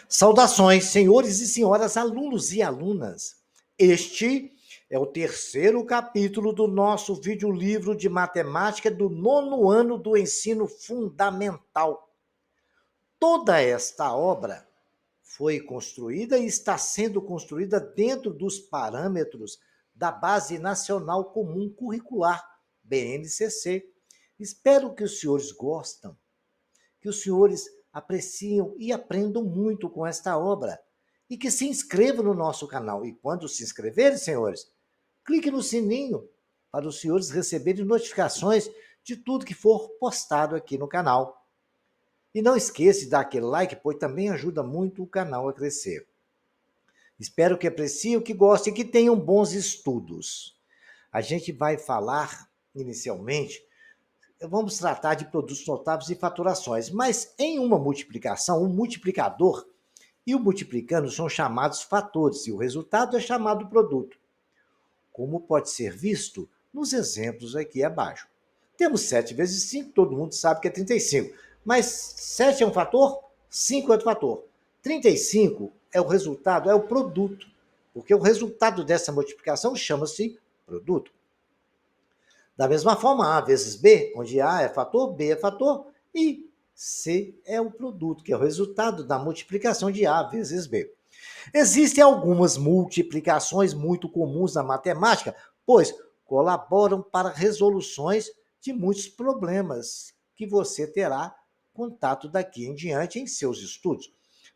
Saudações, senhores e senhoras, alunos e alunas. Este é o terceiro capítulo do nosso videolivro de matemática do 9º ano do ensino fundamental. Toda esta obra foi construída e está sendo construída dentro dos parâmetros da Base Nacional Comum Curricular, BNCC. Espero que os senhores gostem, que os senhores apreciam e aprendam muito com esta obra e que se inscrevam no nosso canal. E quando se inscreverem, senhores, clique no sininho para os senhores receberem notificações de tudo que for postado aqui no canal. E não esqueça de dar aquele like, pois também ajuda muito o canal a crescer. Espero que apreciem, que gostem e que tenham bons estudos. A gente vai falar, inicialmente, vamos tratar de produtos notáveis e faturações, mas em uma multiplicação, o multiplicador e o multiplicando são chamados fatores, e o resultado é chamado produto, como pode ser visto nos exemplos aqui abaixo. Temos 7 vezes 5, todo mundo sabe que é 35, mas 7 é um fator, 5 é outro fator. 35 é o resultado, é o produto, porque o resultado dessa multiplicação chama-se produto. Da mesma forma, A vezes B, onde A é fator, B é fator e C é o produto, que é o resultado da multiplicação de A vezes B. Existem algumas multiplicações muito comuns na matemática, pois colaboram para resoluções de muitos problemas que você terá contato daqui em diante em seus estudos.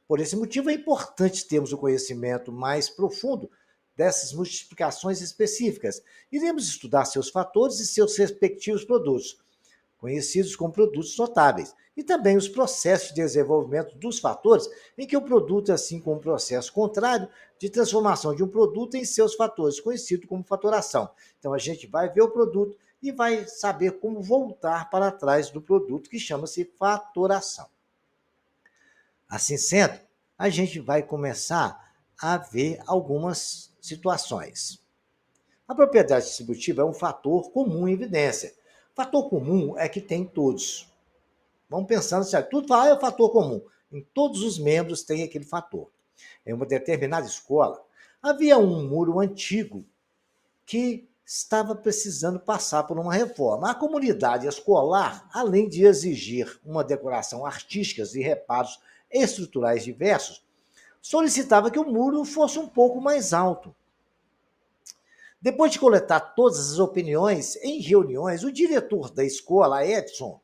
Por esse motivo, é importante termos o conhecimento mais profundo dessas multiplicações específicas. Iremos estudar seus fatores e seus respectivos produtos, conhecidos como produtos notáveis, e também os processos de desenvolvimento dos fatores, em que o produto, assim como o processo contrário de transformação de um produto em seus fatores, conhecido como fatoração. Então, a gente vai ver o produto e vai saber como voltar para trás do produto, que chama-se fatoração. Assim sendo, a gente vai começar a ver algumas situações. A propriedade distributiva é um fator comum em evidência. Fator comum é que tem todos. Vamos pensando assim, tudo é o fator comum. Em todos os membros tem aquele fator. Em uma determinada escola, havia um muro antigo que estava precisando passar por uma reforma. A comunidade escolar, além de exigir uma decoração artística e reparos estruturais diversos, solicitava que o muro fosse um pouco mais alto. Depois de coletar todas as opiniões em reuniões, o diretor da escola, Edson,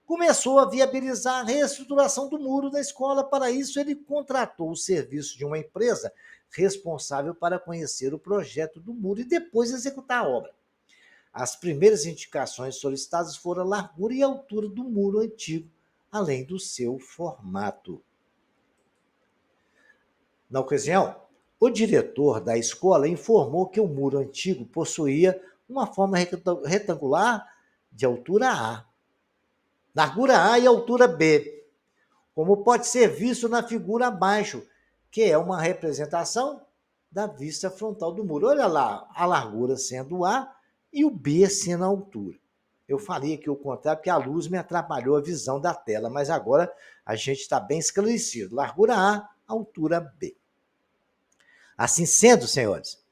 começou a viabilizar a reestruturação do muro da escola. Para isso, ele contratou o serviço de uma empresa responsável para conhecer o projeto do muro e depois executar a obra. As primeiras indicações solicitadas foram a largura e a altura do muro antigo, além do seu formato. Na ocasião, o diretor da escola informou que o muro antigo possuía uma forma retangular de altura A, largura A e altura B, como pode ser visto na figura abaixo, que é uma representação da vista frontal do muro. Olha lá, a largura sendo A e o B sendo a altura. Eu falei aqui o contrário, porque a luz me atrapalhou a visão da tela, mas agora a gente está bem esclarecido. Largura A, altura B. Assim sendo, senhores,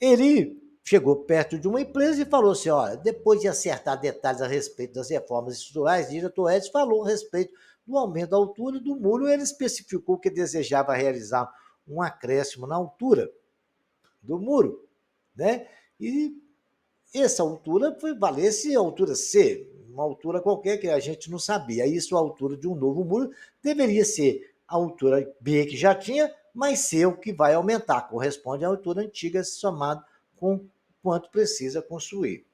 ele chegou perto de uma empresa e falou assim, olha, depois de acertar detalhes a respeito das reformas estruturais, o diretor Edson falou a respeito do aumento da altura do muro. Ele especificou que desejava realizar um acréscimo na altura do muro, né? E essa altura valesse a altura C, uma altura qualquer que a gente não sabia. Isso, a altura de um novo muro deveria ser a altura B que já tinha, mas C o que vai aumentar, corresponde à altura antiga somado com quanto precisa construir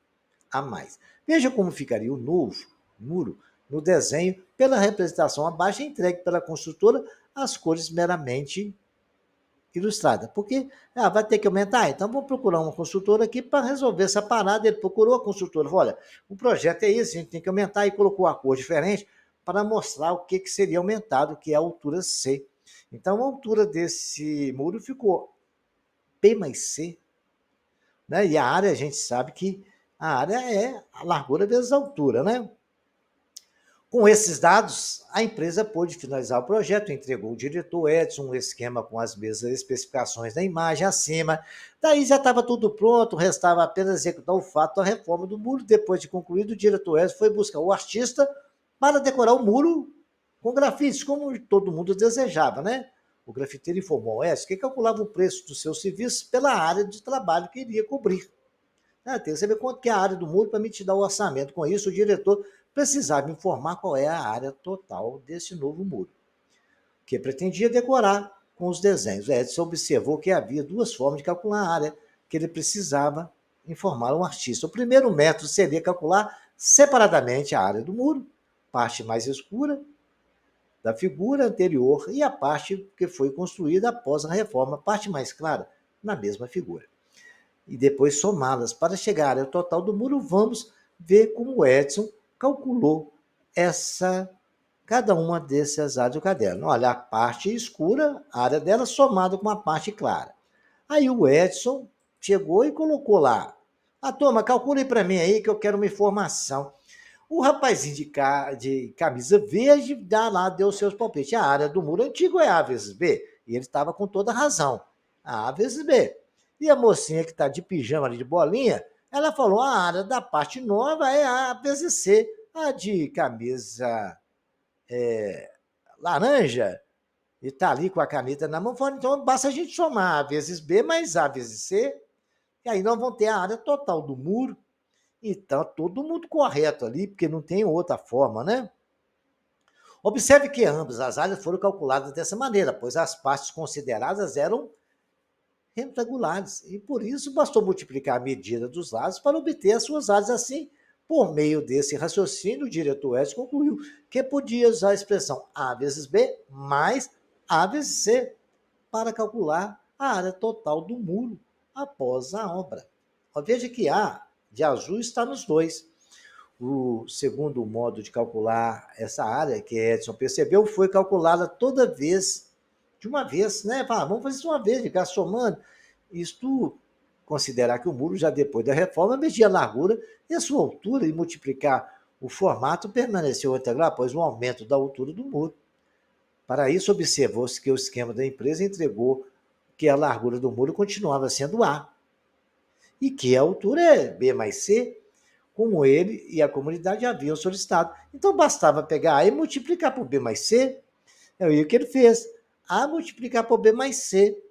a mais. Veja como ficaria o novo muro no desenho pela representação abaixo, entregue pela construtora as cores meramente ilustrada, porque vai ter que aumentar, então vou procurar uma consultora aqui para resolver essa parada. Ele procurou a consultora, falou, olha, o projeto é esse, a gente tem que aumentar, e colocou a cor diferente para mostrar o que seria aumentado, que é a altura C. Então a altura desse muro ficou P mais C, né? E a área, a gente sabe que a área é a largura vezes a altura, né? Com esses dados, a empresa pôde finalizar o projeto, entregou o diretor Edson um esquema com as mesmas especificações da imagem acima. Daí já estava tudo pronto, restava apenas executar o fato da reforma do muro. Depois de concluído, o diretor Edson foi buscar o artista para decorar o muro com grafites, como todo mundo desejava, né? O grafiteiro informou ao Edson que calculava o preço do seu serviço pela área de trabalho que iria cobrir. Tem que saber quanto que é a área do muro para me te dar o orçamento. Com isso, o diretor precisava informar qual é a área total desse novo muro, que pretendia decorar com os desenhos. Edson observou que havia duas formas de calcular a área que ele precisava informar ao artista. O primeiro método seria calcular separadamente a área do muro, parte mais escura da figura anterior e a parte que foi construída após a reforma, parte mais clara na mesma figura. E depois somá-las para chegar à área total do muro. Vamos ver como o Edson calculou cada uma dessas áreas do caderno. Olha, a parte escura, a área dela, somada com a parte clara. Aí o Edson chegou e colocou lá. Toma, calcule para mim aí que eu quero uma informação. O rapazinho de camisa verde deu seus palpites. A área do muro antigo é A vezes B. E ele estava com toda razão. A vezes B. E a mocinha que está de pijama ali, de bolinha, ela falou: a área da parte nova é A vezes C. A de camisa laranja, e está ali com a caneta na mão, falou: então basta a gente somar A vezes B mais A vezes C, e aí nós vamos ter a área total do muro. Então, todo mundo correto ali, porque não tem outra forma, né? Observe que ambas as áreas foram calculadas dessa maneira, pois as partes consideradas eram retangulares, e por isso bastou multiplicar a medida dos lados para obter as suas áreas. Assim, por meio desse raciocínio, o diretor Edson concluiu que podia usar a expressão A vezes B mais A vezes C para calcular a área total do muro após a obra. Veja que A de azul está nos dois. O segundo modo de calcular essa área, que Edson percebeu, foi calculada toda vez, de uma vez, né? Vamos fazer isso uma vez, ficar somando. Isto considerar que o muro, já depois da reforma, media a largura e a sua altura, e multiplicar o formato permaneceu integral após o aumento da altura do muro. Para isso, observou-se que o esquema da empresa entregou que a largura do muro continuava sendo A, e que a altura é B mais C, como ele e a comunidade haviam solicitado. Então, bastava pegar A e multiplicar por B mais C. É o que ele fez. A multiplicar por B mais C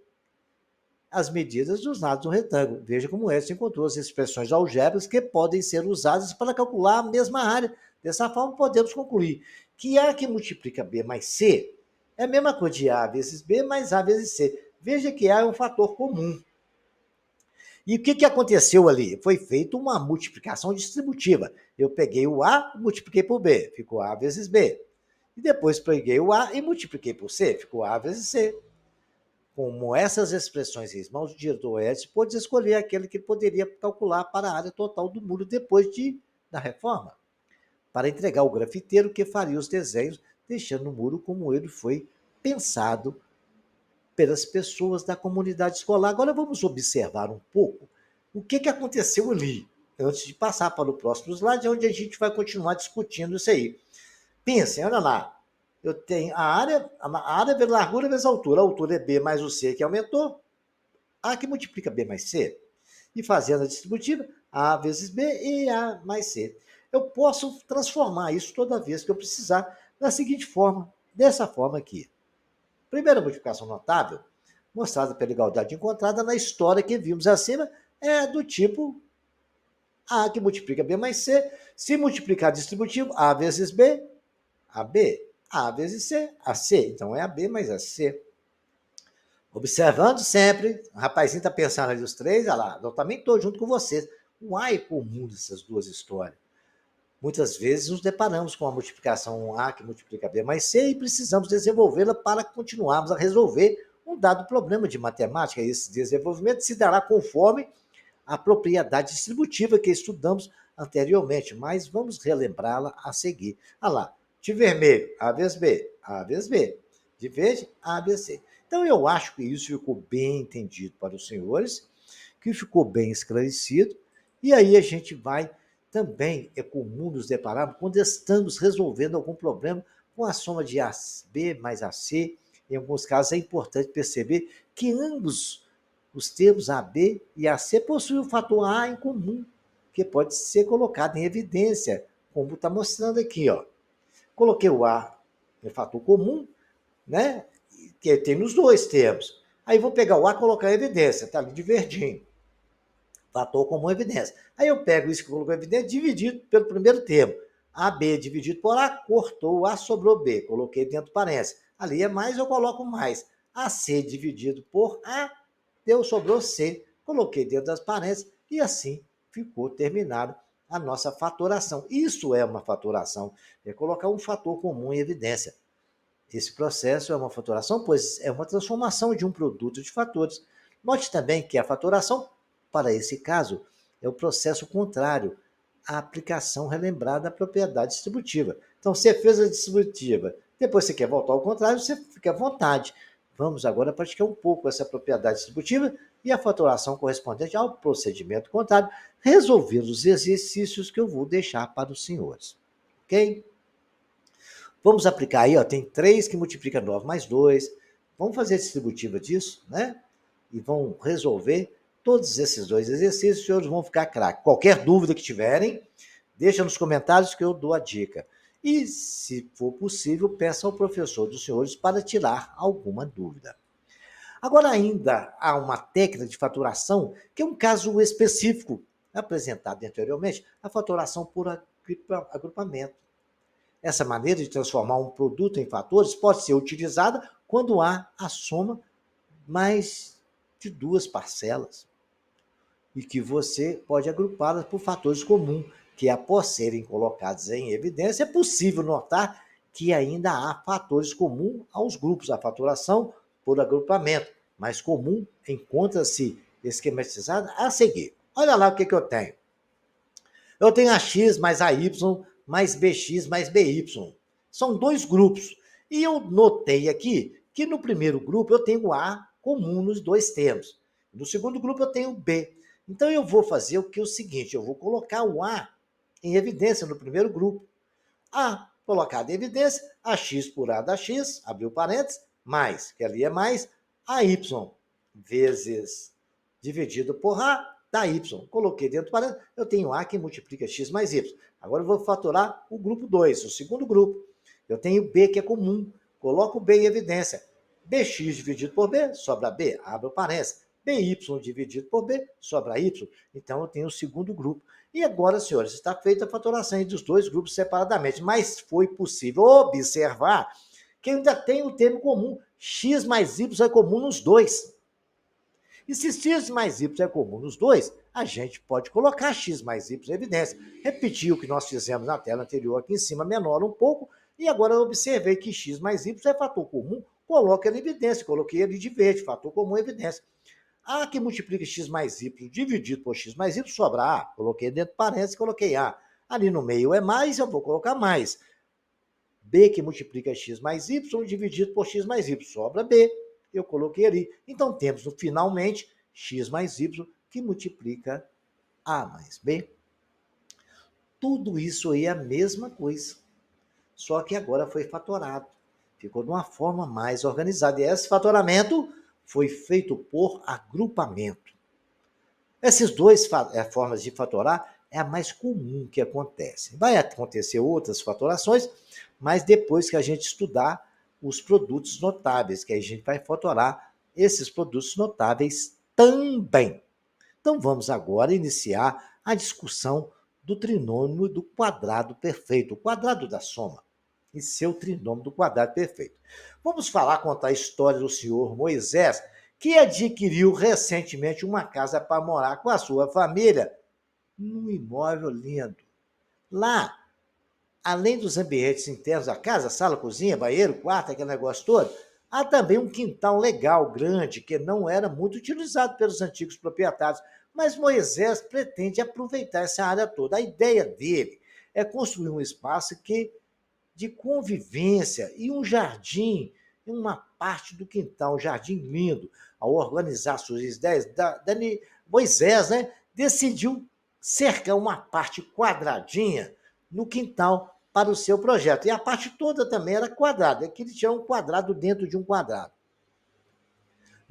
as medidas dos lados do retângulo. Veja como Edson encontrou as expressões algébricas que podem ser usadas para calcular a mesma área. Dessa forma, podemos concluir que A que multiplica B mais C é a mesma coisa de A vezes B mais A vezes C. Veja que A é um fator comum. E o que aconteceu ali? Foi feita uma multiplicação distributiva. Eu peguei o A, multipliquei por B, ficou A vezes B. E depois peguei o A e multipliquei por C, ficou A vezes C. Como essas expressões irmãos, o diretor Edson pôde escolher aquele que poderia calcular para a área total do muro depois da reforma, para entregar o grafiteiro que faria os desenhos, deixando o muro como ele foi pensado pelas pessoas da comunidade escolar. Agora vamos observar um pouco o que aconteceu ali, antes de passar para o próximo slide, onde a gente vai continuar discutindo isso aí. Pensem, olha lá, eu tenho a área vezes largura vezes altura. A altura é B mais o C que aumentou, A que multiplica B mais C. E fazendo a distributiva, A vezes B e A mais C. Eu posso transformar isso toda vez que eu precisar da seguinte forma, dessa forma aqui. Primeira multiplicação notável, mostrada pela igualdade encontrada na história que vimos acima, é do tipo A que multiplica B mais C. Se multiplicar distributivo, A vezes B, AB. A vezes C, AC. Então é AB mais AC. Observando sempre, o rapazinho está pensando ali os três, olha lá, eu também estou junto com vocês. O A é comum dessas duas histórias. Muitas vezes nos deparamos com a multiplicação A que multiplica B mais C e precisamos desenvolvê-la para continuarmos a resolver um dado problema de matemática. Esse desenvolvimento se dará conforme a propriedade distributiva que estudamos anteriormente, mas vamos relembrá-la a seguir. Olha lá, de vermelho, A vezes B, A vezes B. De verde, A vezes C. Então, eu acho que isso ficou bem entendido para os senhores, que ficou bem esclarecido, e aí a gente vai Também é comum nos depararmos quando estamos resolvendo algum problema com a soma de AB mais AC. Em alguns casos, é importante perceber que ambos os termos AB e AC possuem o fator A em comum, que pode ser colocado em evidência, como está mostrando aqui. Ó. Coloquei o A em fator comum, né? Que tem nos dois termos. Aí vou pegar o A e colocar em evidência, está ali de verdinho. Fator comum evidência. Aí eu pego isso que colocou em evidência, dividido pelo primeiro termo. AB dividido por A, cortou o A, sobrou B. Coloquei dentro do parênteses. Ali é mais, eu coloco mais. AC dividido por A, sobrou C. Coloquei dentro das parênteses e assim ficou terminado a nossa fatoração. Isso é uma fatoração, é colocar um fator comum em evidência. Esse processo é uma fatoração, pois é uma transformação de um produto de fatores. Note também que a fatoração, para esse caso, é o processo contrário à aplicação relembrada da propriedade distributiva. Então, você fez a distributiva, depois você quer voltar ao contrário, você fica à vontade. Vamos agora praticar um pouco essa propriedade distributiva e a fatoração correspondente ao procedimento contrário, resolvendo os exercícios que eu vou deixar para os senhores. Ok? Vamos aplicar aí, ó, tem 3 que multiplica 9 mais 2. Vamos fazer a distributiva disso, né? E vão resolver todos esses dois exercícios, os senhores vão ficar craque. Qualquer dúvida que tiverem, deixa nos comentários que eu dou a dica. E, se for possível, peça ao professor dos senhores para tirar alguma dúvida. Agora, ainda há uma técnica de faturação, que é um caso específico, apresentado anteriormente, a faturação por agrupamento. Essa maneira de transformar um produto em fatores pode ser utilizada quando há a soma mais de 2 parcelas e que você pode agrupá-las por fatores comuns, que após serem colocados em evidência, é possível notar que ainda há fatores comuns aos grupos. A faturação por agrupamento mais comum encontra-se esquematizada a seguir. Olha lá o que eu tenho. Eu tenho AX mais AY mais BX mais BY. São 2 grupos. E eu notei aqui que no primeiro grupo eu tenho A comum nos 2 termos. No segundo grupo eu tenho B. Então eu vou fazer o seguinte, eu vou colocar o A em evidência no primeiro grupo. A colocado em evidência, AX por A da X, abriu parênteses, mais, que ali é mais, AY vezes dividido por A da Y. Coloquei dentro do parênteses, eu tenho A que multiplica X mais Y. Agora eu vou fatorar o grupo 2, o segundo grupo. Eu tenho B que é comum, coloco B em evidência. BX dividido por B, sobra B, abre o parênteses. BY dividido por B, sobra Y. Então eu tenho o segundo grupo. E agora, senhores, está feita a fatoração entre os 2 grupos separadamente, mas foi possível observar que ainda tem o termo comum. X mais Y é comum nos 2. E se x mais y é comum nos 2, a gente pode colocar x mais y em evidência. Repetir o que nós fizemos na tela anterior aqui em cima, menor um pouco, e agora eu observei que x mais y é fator comum, coloco ele em evidência, coloquei ele de verde, fator comum em evidência. A que multiplica x mais y dividido por x mais y sobra A. Coloquei dentro do parênteses, coloquei A. Ali no meio é mais, eu vou colocar mais. B que multiplica x mais y dividido por x mais y sobra B. Eu coloquei ali. Então temos finalmente x mais y que multiplica A mais B. Tudo isso aí é a mesma coisa, só que agora foi fatorado. Ficou de uma forma mais organizada. E esse fatoramento foi feito por agrupamento. Essas 2 formas de fatorar é a mais comum que acontece. Vai acontecer outras fatorações, mas depois que a gente estudar os produtos notáveis, que a gente vai fatorar esses produtos notáveis também. Então vamos agora iniciar a discussão do trinômio do quadrado perfeito, o quadrado da soma, e seu trinômio do quadrado perfeito. Vamos contar a história do senhor Moisés, que adquiriu recentemente uma casa para morar com a sua família num imóvel lindo. Lá, além dos ambientes internos da casa, sala, cozinha, banheiro, quarto, aquele negócio todo, há também um quintal legal, grande, que não era muito utilizado pelos antigos proprietários, mas Moisés pretende aproveitar essa área toda. A ideia dele é construir um espaço de convivência e um jardim, uma parte do quintal, um jardim lindo. Ao organizar suas ideias, Moisés, né, decidiu cercar uma parte quadradinha no quintal para o seu projeto. E a parte toda também era quadrada, que ele tinha um quadrado dentro de um quadrado.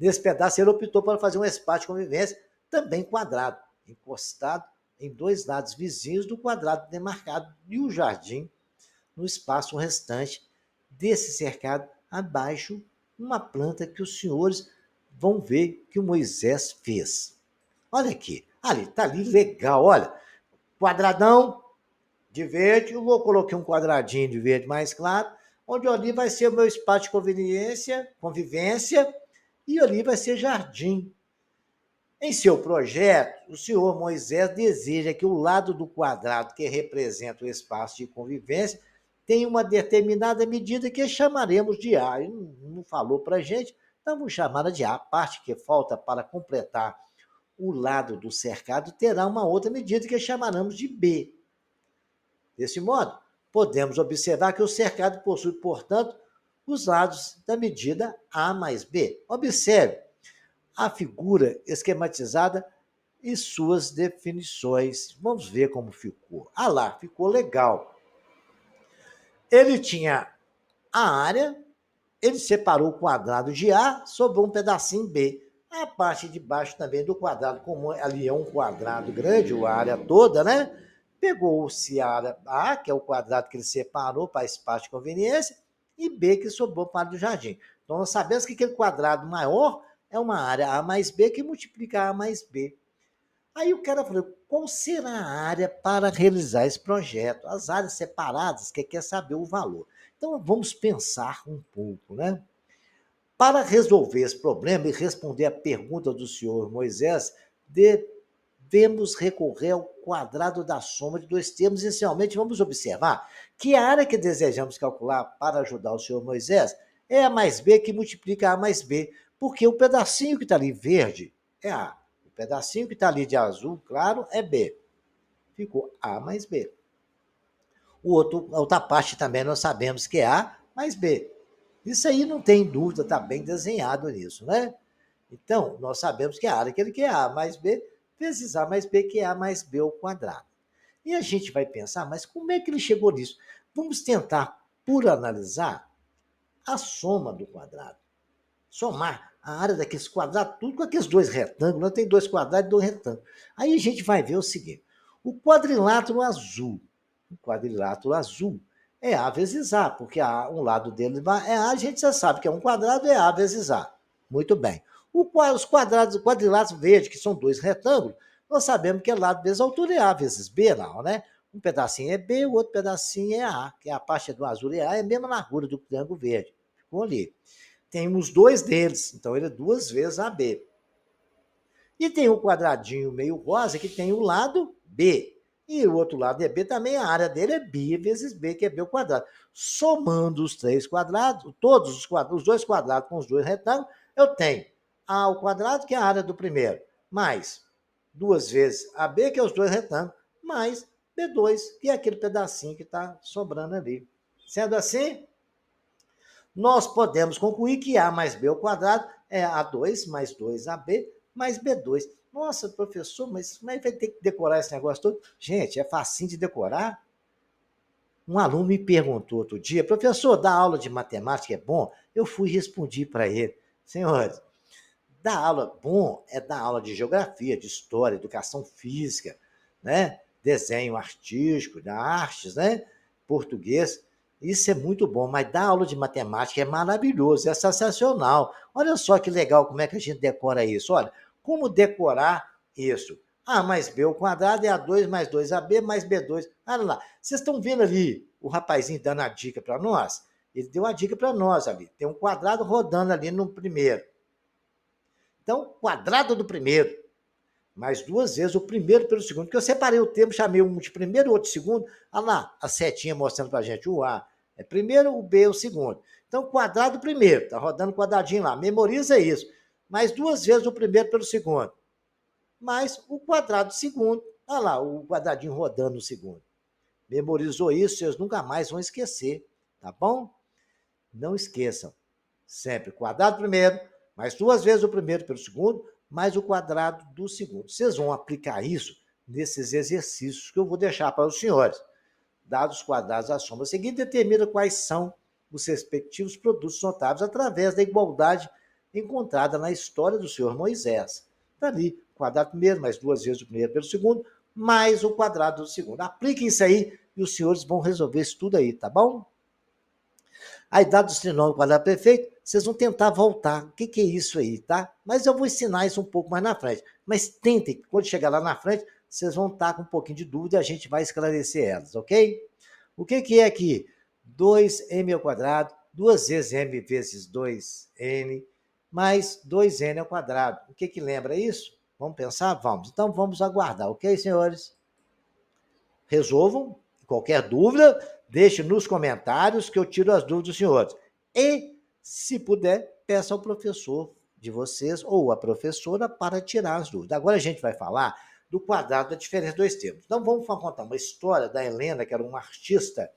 Nesse pedaço, ele optou por fazer um espaço de convivência também quadrado, encostado em dois lados vizinhos do quadrado demarcado, e o jardim no espaço restante desse cercado, abaixo, uma planta que os senhores vão ver que o Moisés fez. Olha aqui, ali, tá ali legal, olha, quadradão de verde, eu coloquei um quadradinho de verde mais claro, onde ali vai ser o meu espaço de convivência, e ali vai ser jardim. Em seu projeto, o senhor Moisés deseja que o lado do quadrado que representa o espaço de convivência tenha uma determinada medida que chamaremos de A. Ele não falou para a gente, então vamos chamar de A. A parte que falta para completar o lado do cercado terá uma outra medida que chamaremos de B. Desse modo, podemos observar que o cercado possui, portanto, os lados da medida A mais B. Observe a figura esquematizada e suas definições. Vamos ver como ficou. Ah lá, ficou legal. Ele tinha a área, ele separou o quadrado de A, sobrou um pedacinho B. A parte de baixo também do quadrado, como ali é um quadrado grande, a área toda, né? Pegou-se a área A, que é o quadrado que ele separou para espaço de conveniência, e B, que sobrou para o jardim. Então, nós sabemos que aquele quadrado maior é uma área A mais B que multiplica A mais B. Aí o cara falou, qual será a área para realizar esse projeto? As áreas separadas, que quer saber o valor. Então, vamos pensar um pouco, né? Para resolver esse problema e responder à pergunta do senhor Moisés, devemos recorrer ao quadrado da soma de dois termos. Inicialmente, vamos observar que a área que desejamos calcular para ajudar o senhor Moisés é A mais B que multiplica A mais B, porque o pedacinho que está ali verde é A, o pedacinho que está ali de azul claro é B. Ficou A mais B. A outra parte também nós sabemos que é A mais B. Isso aí não tem dúvida, está bem desenhado nisso, né? Então, nós sabemos que a área que ele quer é A mais B, vezes A mais B, que é A mais B ao quadrado. E a gente vai pensar, mas como é que ele chegou nisso? Vamos tentar, por analisar, a soma do quadrado. Somar a área daqueles quadrados, tudo com aqueles dois retângulos, tem dois quadrados e dois retângulos. Aí a gente vai ver o seguinte, o quadrilátero azul é A vezes A, porque um lado dele é A, a gente já sabe que é um quadrado, é A vezes A. Muito bem. Os quadriláteros verdes, que são dois retângulos, nós sabemos que é lado vezes altura é A vezes B, não, né? Um pedacinho é B, o outro pedacinho é A, que a parte do azul é A, é a mesma largura do triângulo verde. Ficou ali. Temos dois deles, então ele é duas vezes AB. E tem um quadradinho meio rosa que tem o lado B. E o outro lado é B também, a área dele é B vezes B, que é B ao quadrado. Somando os três quadrados, todos os dois quadrados com os dois retângulos, eu tenho A ao quadrado, que é a área do primeiro, mais duas vezes AB, que é os dois retângulos, mais B2, que é aquele pedacinho que está sobrando ali. Sendo assim, nós podemos concluir que A mais B ao quadrado é A2 mais 2AB mais B2. Nossa, professor, mas vai ter que decorar esse negócio todo? Gente, é facinho de decorar. Um aluno me perguntou outro dia, professor, dar aula de matemática é bom? Eu fui e respondi para ele, senhores, dar aula bom é dar aula de geografia, de história, educação física, né? Desenho artístico, da artes, né? Português. Isso é muito bom, mas dar aula de matemática é maravilhoso, é sensacional. Olha só que legal como é que a gente decora isso. Olha, como decorar isso? A mais B ao quadrado é A2 mais 2AB mais B2. Olha lá, vocês estão vendo ali o rapazinho dando a dica para nós? Ele deu a dica para nós ali. Tem um quadrado rodando ali no primeiro. Então, quadrado do primeiro, mais duas vezes o primeiro pelo segundo, porque eu separei o tempo, chamei um de primeiro e outro de segundo, olha lá, a setinha mostrando para a gente, o A é primeiro, o B é o segundo. Então, quadrado primeiro, está rodando quadradinho lá, memoriza isso, mais duas vezes o primeiro pelo segundo, mais o quadrado do segundo, olha lá, o quadradinho rodando no segundo. Memorizou isso, vocês nunca mais vão esquecer, tá bom? Não esqueçam, sempre quadrado primeiro, mais duas vezes o primeiro pelo segundo, mais o quadrado do segundo. Vocês vão aplicar isso nesses exercícios que eu vou deixar para os senhores. Dados os quadrados à soma seguinte, determina quais são os respectivos produtos notáveis através da igualdade encontrada na história do senhor Moisés. Está ali, o quadrado primeiro, mais duas vezes o primeiro pelo segundo, mais o quadrado do segundo. Apliquem isso aí e os senhores vão resolver isso tudo aí, tá bom? Aí, dado o trinômio quadrado perfeito, vocês vão tentar voltar. O que é isso aí, tá? Mas eu vou ensinar isso um pouco mais na frente. Mas tentem, quando chegar lá na frente, vocês vão estar com um pouquinho de dúvida e a gente vai esclarecer elas, ok? O que é aqui? 2m ao quadrado, 2 vezes m vezes 2n, mais 2n ao quadrado. O que lembra isso? Vamos pensar? Vamos. Então, vamos aguardar, ok, senhores? Resolvam. Qualquer dúvida, deixe nos comentários que eu tiro as dúvidas dos senhores. E, se puder, peça ao professor de vocês ou a professora para tirar as dúvidas. Agora a gente vai falar do quadrado da diferença dos dois termos. Então, vamos contar uma história da Helena, que era uma artista,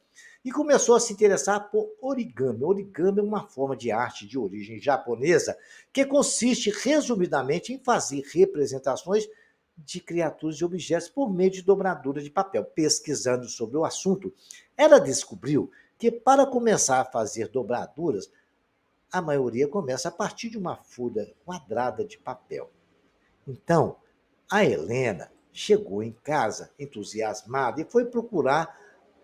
e começou a se interessar por origami. Origami é uma forma de arte de origem japonesa que consiste, resumidamente, em fazer representações de criaturas e objetos por meio de dobradura de papel. Pesquisando sobre o assunto, ela descobriu que, para começar a fazer dobraduras, a maioria começa a partir de uma folha quadrada de papel. Então, a Helena chegou em casa entusiasmada e foi procurar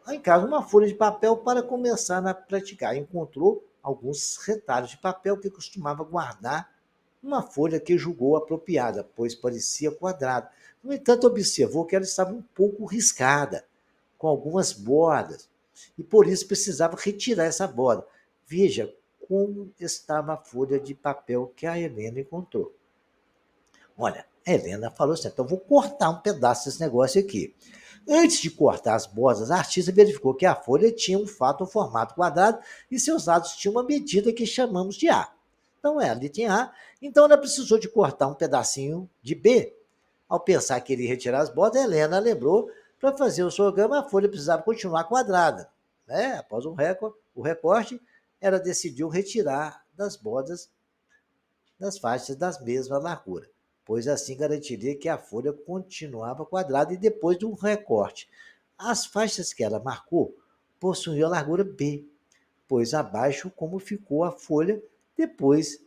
em casa uma folha de papel para começar a praticar. Encontrou alguns retalhos de papel que costumava guardar uma folha que julgou apropriada, pois parecia quadrada. No entanto, observou que ela estava um pouco riscada, com algumas bordas, e por isso precisava retirar essa borda. Veja como estava a folha de papel que a Helena encontrou. Olha, a Helena falou assim, então vou cortar um pedaço desse negócio aqui. Antes de cortar as bordas, a artista verificou que a folha tinha um formato quadrado e seus lados tinham uma medida que chamamos de A. Então, ali tinha A, então ela precisou de cortar um pedacinho de B. Ao pensar que ele ia retirar as bordas, a Helena lembrou, para fazer o sorograma, a folha precisava continuar quadrada. Né? Após o recorte, ela decidiu retirar das bordas das faixas da mesma largura, pois assim garantiria que a folha continuava quadrada e depois do recorte. As faixas que ela marcou possuíam a largura B, pois abaixo como ficou a folha depois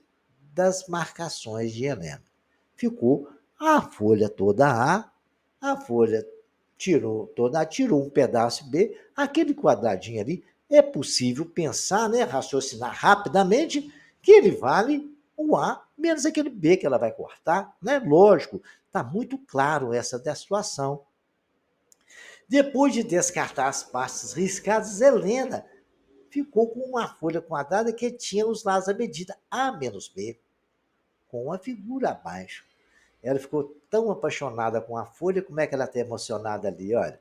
das marcações de Helena. Ficou a folha toda a folha tirou um pedaço B, aquele quadradinho ali, é possível pensar, né, raciocinar rapidamente que ele vale o A menos aquele B que ela vai cortar, né? Lógico, está muito claro essa da situação. Depois de descartar as partes riscadas, Helena ficou com uma folha quadrada que tinha os lados à medida A menos B, com a figura abaixo. Ela ficou tão apaixonada com a folha, como é que ela está emocionada ali, olha.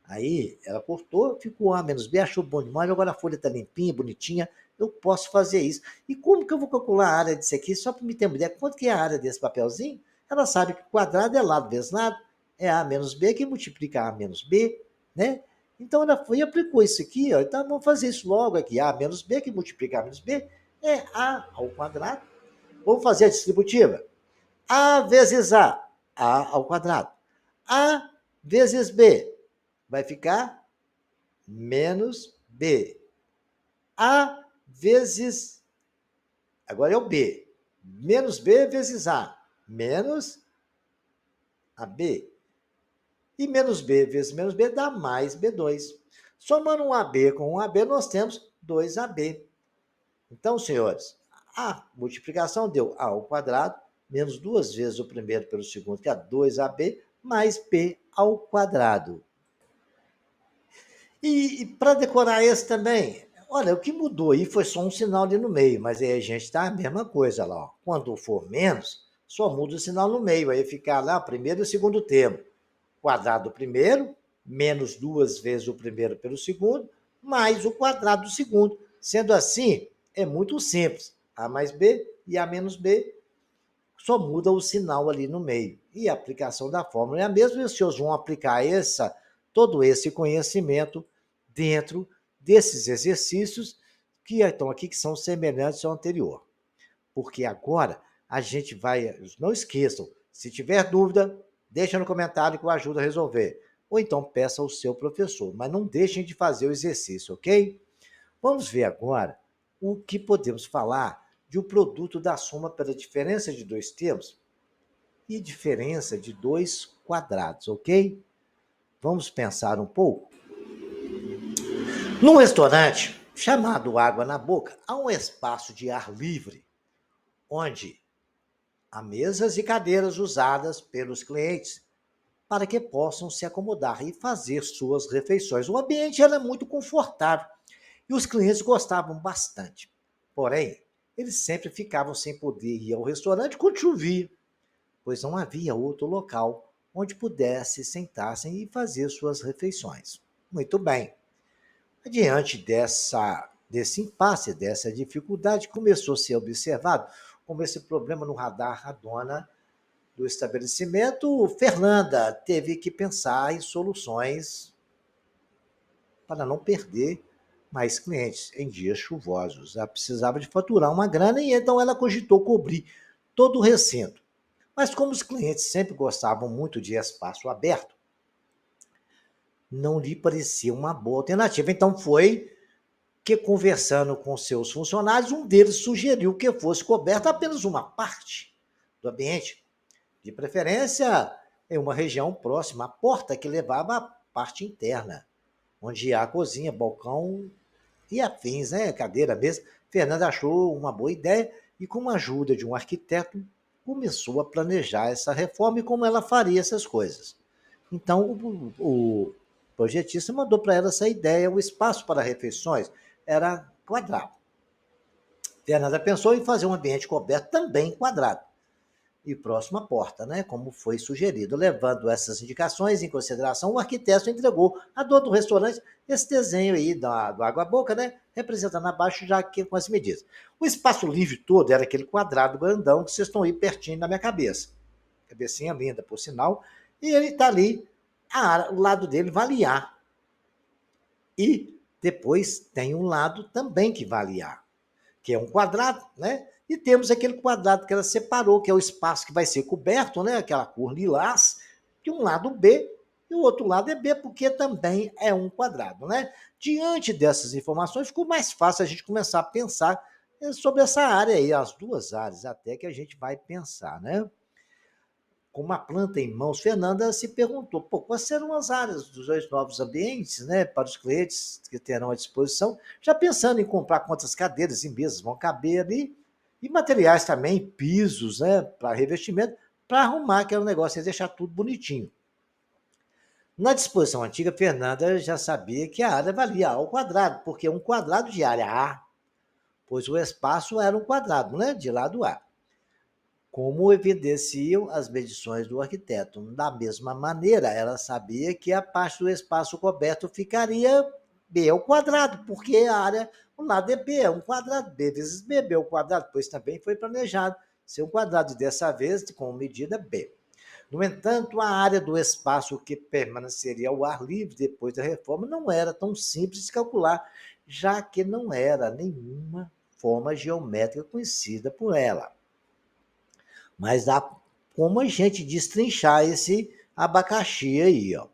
Aí ela cortou, ficou A menos B, achou bom demais, agora a folha está limpinha, bonitinha, eu posso fazer isso. E como que eu vou calcular a área disso aqui, só para me ter uma ideia, quanto que é a área desse papelzinho? Ela sabe que quadrado é lado vezes lado, é A menos B, que multiplica A menos B, né? Então ela foi e aplicou isso aqui, ó. Então vamos fazer isso logo aqui, A menos B, que multiplica A menos B, é A ao quadrado. Vamos fazer a distributiva. A vezes A ao quadrado. A vezes B, vai ficar menos B. A vezes, agora é o B, menos B vezes A, menos AB. E menos B vezes menos B dá mais B2. Somando um AB com um AB, nós temos 2AB. Então, senhores, a multiplicação deu A ao quadrado, menos duas vezes o primeiro pelo segundo, que é 2AB, mais B ao quadrado. E para decorar esse também, olha, o que mudou aí foi só um sinal ali no meio, mas aí a gente tá a mesma coisa lá. Ó. Quando for menos, só muda o sinal no meio, aí ficar lá o primeiro e o segundo termo. Quadrado do primeiro, menos duas vezes o primeiro pelo segundo, mais o quadrado do segundo. Sendo assim, é muito simples. A mais B e A menos B, só muda o sinal ali no meio. E a aplicação da fórmula é a mesma, e os senhores vão aplicar todo esse conhecimento dentro desses exercícios que estão aqui, que são semelhantes ao anterior. Porque agora a gente vai, não esqueçam, se tiver dúvida, Deixa no comentário que eu ajudo a resolver. Ou então peça ao seu professor, mas não deixem de fazer o exercício, ok? Vamos ver agora o que podemos falar de um produto da soma pela diferença de dois termos e diferença de dois quadrados, ok? Vamos pensar um pouco? Num restaurante chamado Água na Boca, há um espaço de ar livre, onde há mesas e cadeiras usadas pelos clientes para que possam se acomodar e fazer suas refeições. O ambiente era muito confortável e os clientes gostavam bastante. Porém, eles sempre ficavam sem poder ir ao restaurante quando chovia, pois não havia outro local onde pudesse sentar-se e fazer suas refeições. Muito bem. Diante desse impasse, dessa dificuldade, começou a ser observado como esse problema no radar, a dona do estabelecimento, Fernanda, teve que pensar em soluções para não perder mais clientes em dias chuvosos. Ela precisava de faturar uma grana e então ela cogitou cobrir todo o recinto. Mas como os clientes sempre gostavam muito de espaço aberto, não lhe parecia uma boa alternativa. Então foi que, conversando com seus funcionários, um deles sugeriu que fosse coberta apenas uma parte do ambiente, de preferência em uma região próxima à porta que levava à parte interna, onde há cozinha, balcão e afins, né? Cadeira, mesa. Fernanda achou uma boa ideia e, com a ajuda de um arquiteto, começou a planejar essa reforma e como ela faria essas coisas. Então, o projetista mandou para ela essa ideia. O espaço para refeições era quadrado. Fernanda pensou em fazer um ambiente coberto também quadrado e próximo à porta, né, como foi sugerido. Levando essas indicações em consideração, o arquiteto entregou à dona do restaurante esse desenho aí do Água Boca, né, representando abaixo já aqui com as medidas. O espaço livre todo era aquele quadrado grandão que vocês estão aí pertinho da minha cabeça. Cabecinha linda, por sinal. E ele está ali, o lado dele vale A. E depois tem um lado também que vale A, que é um quadrado, né? E temos aquele quadrado que ela separou, que é o espaço que vai ser coberto, né? Aquela cor lilás, de um lado B e o outro lado é B, porque também é um quadrado, né? Diante dessas informações, ficou mais fácil a gente começar a pensar sobre essa área aí, as duas áreas, até que a gente vai pensar, né? Com uma planta em mãos, Fernanda se perguntou, quais serão as áreas dos dois novos ambientes, né, para os clientes que terão à disposição, já pensando em comprar quantas cadeiras e mesas vão caber ali, e materiais também, pisos, né, para revestimento, para arrumar aquele negócio e deixar tudo bonitinho. Na disposição antiga, Fernanda já sabia que a área valia A ao quadrado, porque um quadrado de área A, pois o espaço era um quadrado, né, de lado A, como evidenciam as medições do arquiteto. Da mesma maneira, ela sabia que a parte do espaço coberto ficaria B ao quadrado, porque a área, o lado é B, é um quadrado, B vezes B, B ao quadrado, pois também foi planejado ser um quadrado, e dessa vez com medida B. No entanto, a área do espaço que permaneceria ao ar livre depois da reforma não era tão simples de calcular, já que não era nenhuma forma geométrica conhecida por ela. Mas dá como a gente destrinchar esse abacaxi aí, ó.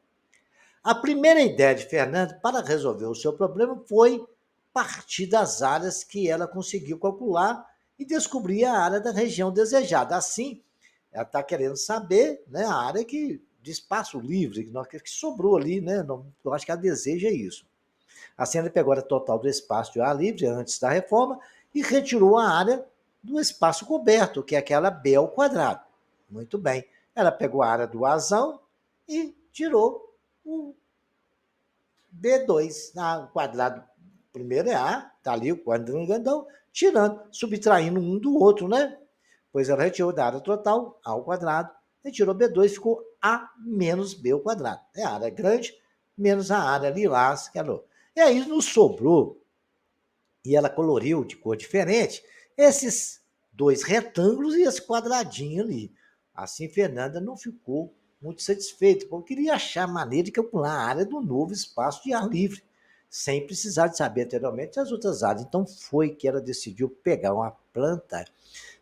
A primeira ideia de Fernando para resolver o seu problema foi partir das áreas que ela conseguiu calcular e descobrir a área da região desejada. Assim, ela está querendo saber, né, a área de espaço livre que sobrou ali, né? Eu acho que ela deseja isso. Assim, ela pegou a total do espaço de ar livre antes da reforma e retirou a área do espaço coberto, que é aquela B ao quadrado. Muito bem. Ela pegou a área do Azão e tirou o B2. O quadrado primeiro é A, está ali o quadrado grandão, tirando, subtraindo um do outro, né? Pois ela retirou da área total A ao quadrado, retirou B2, ficou A menos B ao quadrado. É a área grande menos a área lilás, que ela. E aí nos sobrou, e ela coloriu de cor diferente, esses dois retângulos e esse quadradinho ali. Assim, Fernanda não ficou muito satisfeita, porque queria achar maneira de calcular a área do novo espaço de ar livre, sem precisar de saber anteriormente as outras áreas. Então foi que ela decidiu pegar uma planta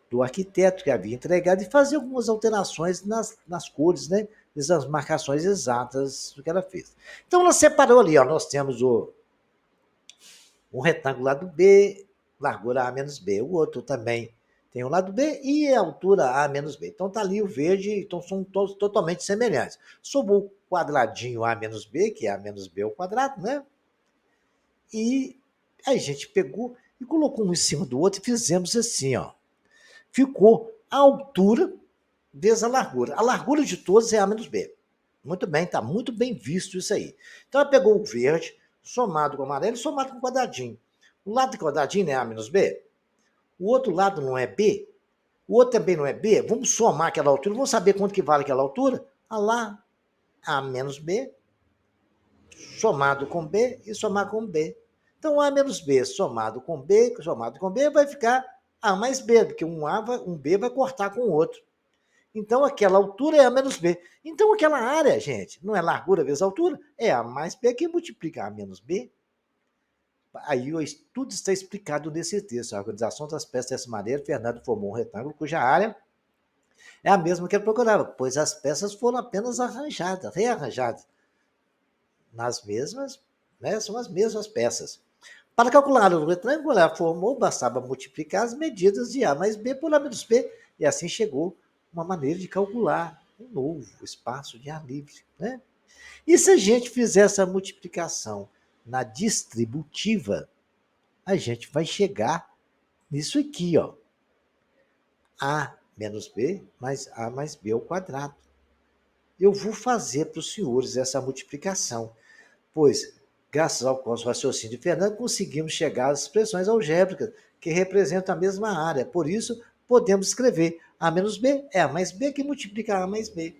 do arquiteto que havia entregado e fazer algumas alterações nas cores, né? fiz as marcações exatas do que ela fez. Então, ela separou ali, ó, nós temos um retângulo lado B, largura A menos B. O outro também tem o lado B e a altura A menos B. Então, tá ali o verde, então são todos totalmente semelhantes. Sobre o quadradinho A menos B, que é A menos B ao quadrado, né? E aí a gente pegou e colocou um em cima do outro e fizemos assim, ó. Ficou a altura vezes a largura. A largura de todos é A menos B. Muito bem, está muito bem visto isso aí. Então ela pegou o verde, somado com o amarelo, somado com o quadradinho. O lado do quadradinho é A menos B. O outro lado não é B. O outro também não é B. Vamos somar aquela altura. Vamos saber quanto que vale aquela altura? Ah lá, A menos B, somado com B e somar com B. Então, A menos B somado com B vai ficar A mais B, porque um B vai cortar com o outro. Então, aquela altura é A menos B. Então, aquela área, gente, não é largura vezes altura, é A mais B que multiplica A menos B. Aí tudo está explicado nesse texto. A organização das peças dessa maneira, Fernando formou um retângulo cuja área é a mesma que ele procurava, pois as peças foram apenas arranjadas, rearranjadas nas mesmas, né, são as mesmas peças. Para calcular o retângulo, ela formou, bastava multiplicar as medidas de A mais B por A menos B, e assim chegou uma maneira de calcular um novo espaço de ar livre. Né? E se a gente fizer essa multiplicação na distributiva, a gente vai chegar nisso aqui, ó. A menos B mais A mais B ao quadrado. Eu vou fazer para os senhores essa multiplicação, pois, graças ao nosso raciocínio de Fernando, conseguimos chegar às expressões algébricas que representam a mesma área. Por isso, podemos escrever A menos B é A mais B que multiplica A mais B.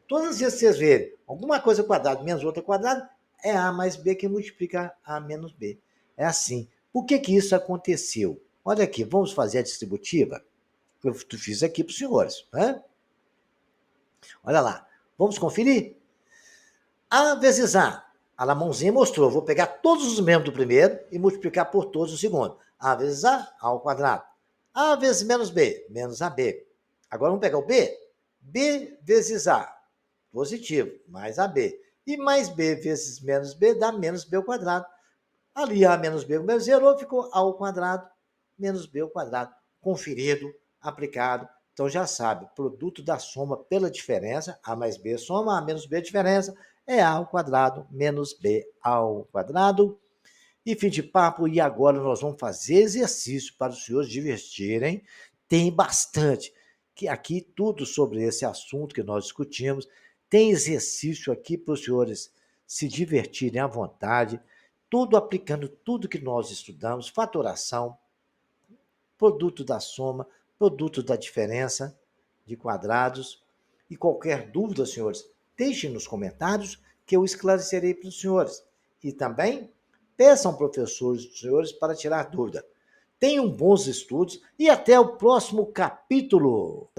Todas as vezes que vocês verem alguma coisa quadrada menos outra quadrada, é A mais B que multiplica A menos B. É assim. Por que isso aconteceu? Olha aqui, vamos fazer a distributiva? Eu fiz aqui para os senhores. Né? Olha lá. Vamos conferir? A vezes A. A mãozinha mostrou. Vou pegar todos os membros do primeiro e multiplicar por todos o segundo. A vezes A ao quadrado. A vezes menos B, menos AB. Agora vamos pegar o B. B vezes A, positivo, mais AB. E mais B vezes menos B dá menos B ao quadrado. Ali A menos B zerou, ficou A ao quadrado, menos B ao quadrado. Conferido, aplicado. Então já sabe, produto da soma pela diferença, A mais B soma, A menos B diferença, é A ao quadrado menos B ao quadrado. E fim de papo, e agora nós vamos fazer exercício para os senhores divertirem. Tem bastante, que aqui tudo sobre esse assunto que nós discutimos. Tem exercício aqui para os senhores se divertirem à vontade, tudo aplicando tudo que nós estudamos, fatoração, produto da soma, produto da diferença de quadrados. E qualquer dúvida, senhores, deixem nos comentários que eu esclarecerei para os senhores. E também peçam professores dos senhores para tirar dúvida. Tenham bons estudos e até o próximo capítulo.